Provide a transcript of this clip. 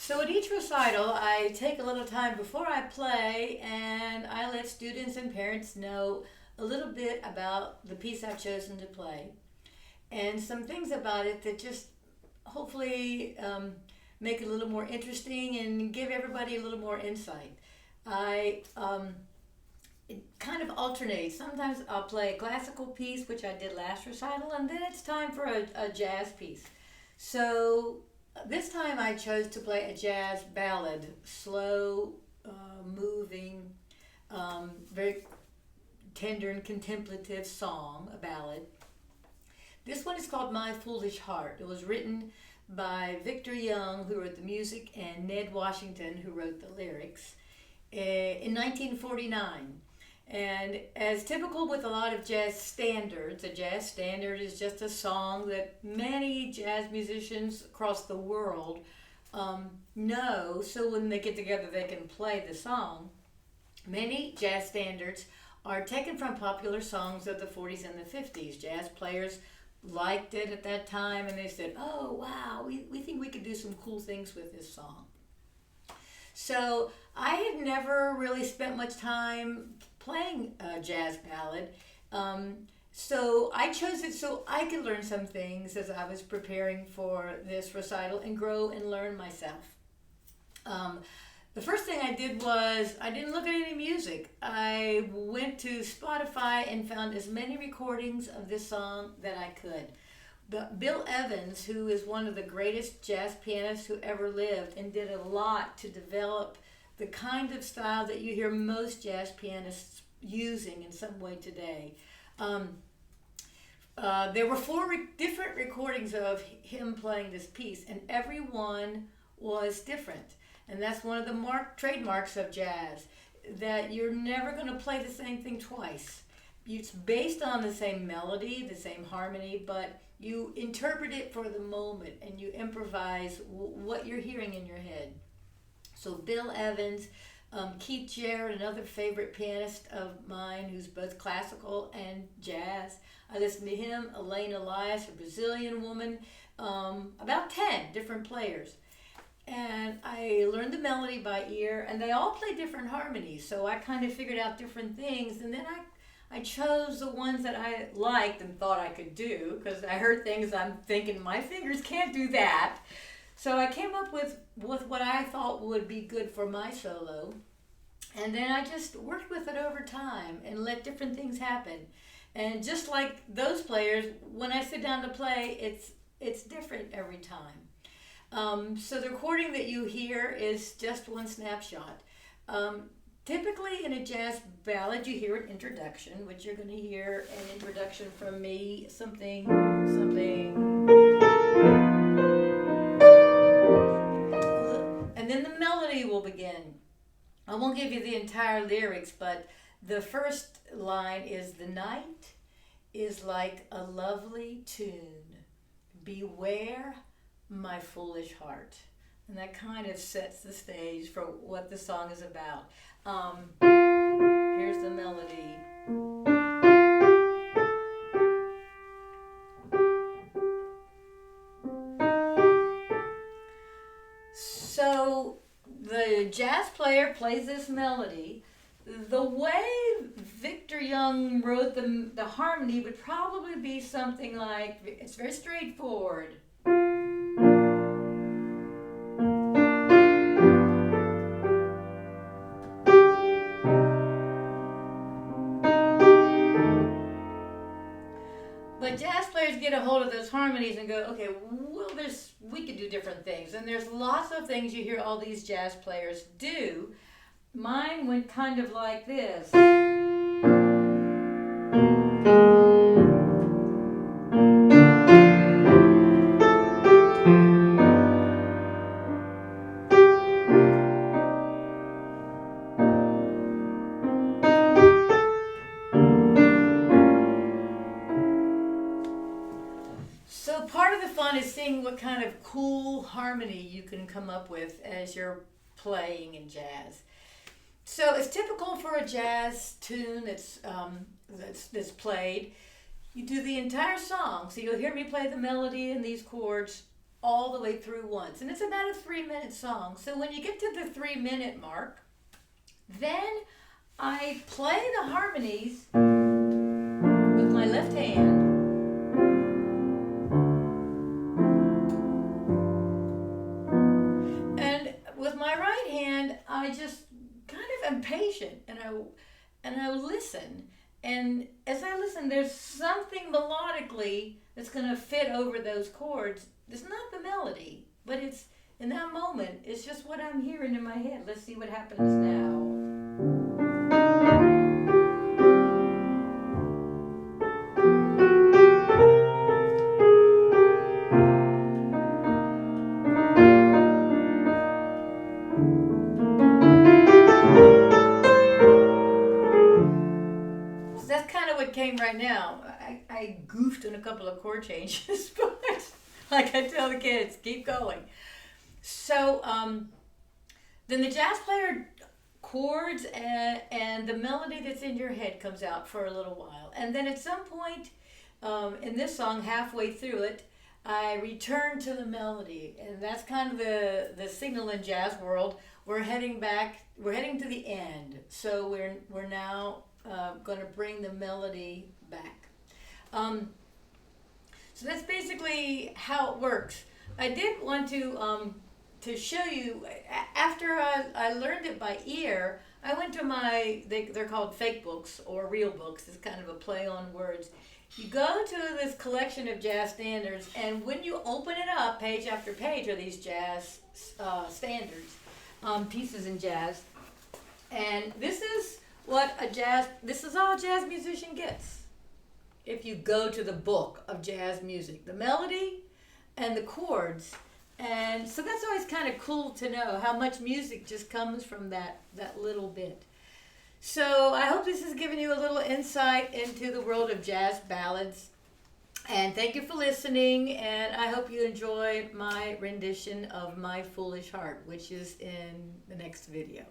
So at each recital, I take a little time before I play and I let students and parents know a little bit about the piece I've chosen to play and some things about it that just hopefully make it a little more interesting and give everybody a little more insight. I It kind of alternates. Sometimes I'll play a classical piece, which I did last recital, and then it's time for a jazz piece. So this time I chose to play a jazz ballad, slow, moving, very tender and contemplative song, a ballad. This one is called My Foolish Heart. It was written by Victor Young, who wrote the music, and Ned Washington, who wrote the lyrics, in 1949. And as typical with a lot of jazz standards, a jazz standard is just a song that many jazz musicians across the world know, so when they get together they can play the song. Many jazz standards are taken from popular songs of the 40s and the 50s. Jazz players liked it at that time and they said, oh wow, we think we could do some cool things with this song. So I had never really spent much time playing a jazz ballad. So I chose it so I could learn some things as I was preparing for this recital and grow and learn myself. The first thing I did was I didn't look at any music. I went to Spotify and found as many recordings of this song that I could. But Bill Evans, who is one of the greatest jazz pianists who ever lived and did a lot to develop the kind of style that you hear most jazz pianists using in some way today. There were four different recordings of him playing this piece, and every one was different. And that's one of the trademarks of jazz, that you're never going to play the same thing twice. It's based on the same melody, the same harmony, but you interpret it for the moment and you improvise what you're hearing in your head. So Bill Evans, Keith Jarrett, another favorite pianist of mine who's both classical and jazz. I listened to him, Elaine Elias, a Brazilian woman, about 10 different players. And I learned the melody by ear, and they all play different harmonies, so I kind of figured out different things, and then I chose the ones that I liked and thought I could do, because I heard things I'm thinking, my fingers can't do that. So I came up with what I thought would be good for my solo, and then I just worked with it over time and let different things happen. And just like those players, when I sit down to play, it's different every time. So the recording that you hear is just one snapshot. Typically in a jazz ballad, you hear an introduction, which you're going to hear an introduction from me, something. And then the melody will begin. I won't give you the entire lyrics, but the first line is, the night is like a lovely tune. Beware my foolish heart. And that kind of sets the stage for what the song is about. Here's the melody. So the jazz player plays this melody. The way Victor Young wrote the harmony would probably be something like, it's very straightforward. But jazz players get a hold of those harmonies and go, okay, well, we could do different things. And there's lots of things you hear all these jazz players do. Mine went kind of like this. So part of the fun is seeing what kind of cool harmony you can come up with as you're playing in jazz. So it's typical for a jazz tune that's played. You do the entire song, so you'll hear me play the melody and these chords all the way through once. And it's about a 3-minute song. So when you get to the 3-minute mark, then I play the harmonies with my left hand. And with my right hand, I just kind of am patient, and I listen. And as I listen, there's something melodically that's going to fit over those chords. It's not the melody, but it's in that moment, it's just what I'm hearing in my head. Let's see what happens now. So that's kind of what came right now. I goofed on a couple of chord changes, but like I tell the kids, keep going. So then the jazz player chords and the melody that's in your head comes out for a little while. And then at some point in this song, halfway through it, I return to the melody. And that's kind of the signal in jazz world. We're heading to the end. So we're now going to bring the melody back. So that's basically how it works. I did want to show you, after I learned it by ear, I went to they're called fake books or real books. It's kind of a play on words. You go to this collection of jazz standards, and when you open it up, page after page are these jazz standards, pieces in jazz. And this is all a jazz musician gets. If you go to the book of jazz music, the melody and the chords. And so that's always kind of cool to know how much music just comes from that little bit. So I hope this has given you a little insight into the world of jazz ballads. And thank you for listening. And I hope you enjoy my rendition of My Foolish Heart, which is in the next video.